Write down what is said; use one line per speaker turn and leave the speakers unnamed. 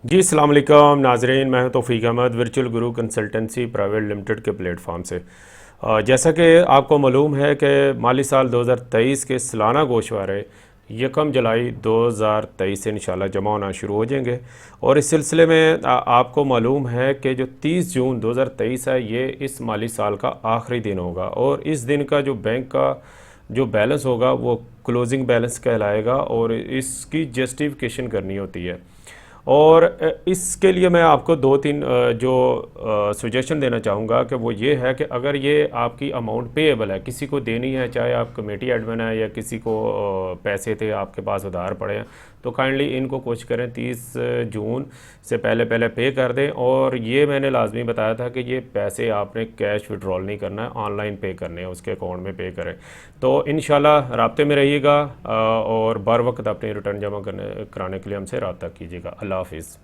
जी अस्सलाम वालेकुम नाजरीन, मैं हूं तौफीक अहमद वर्चुअल गुरु कंसल्टेंसी प्राइवेट लिमिटेड के प्लेटफॉर्म से। जैसा कि आपको मालूम है कि माली साल 2023 के सालाना गोशवारे 1 जुलाई 2023 से इंशाल्लाह जमा होना शुरू हो जाएंगे। और इस सिलसिले में आपको मालूम है कि जो 30 जून 2023 है ये इस माली साल का आखिरी दिन होगा और इस दिन का जो बैंक का जो बैलेंस होगा वो क्लोजिंग बैलेंस कहलाएगा और इसकी जस्टिफिकेशन करनी होती है। और इसके लिए मैं आपको दो तीन जो सजेशन देना चाहूँगा कि वो ये है कि अगर ये आपकी अमाउंट पेएबल है, किसी को देनी है, चाहे आप कमेटी एडमिन है या किसी को पैसे थे आपके पास उधार पड़े हैं, तो काइंडली इनको कोशिश करें 30 जून से पहले पहले पे कर दें। और ये मैंने लाजमी बताया था कि ये पैसे आपने कैश विड्रॉल नहीं करना है, ऑनलाइन पे करने हैं, उसके अकाउंट में पे करें। तो इंशाल्लाह राब्ते में रहिएगा और बर वक्त अपनी रिटर्न जमा कराने के लिए हमसे रब्ता कीजिएगा। अल्लाह हाफिज़।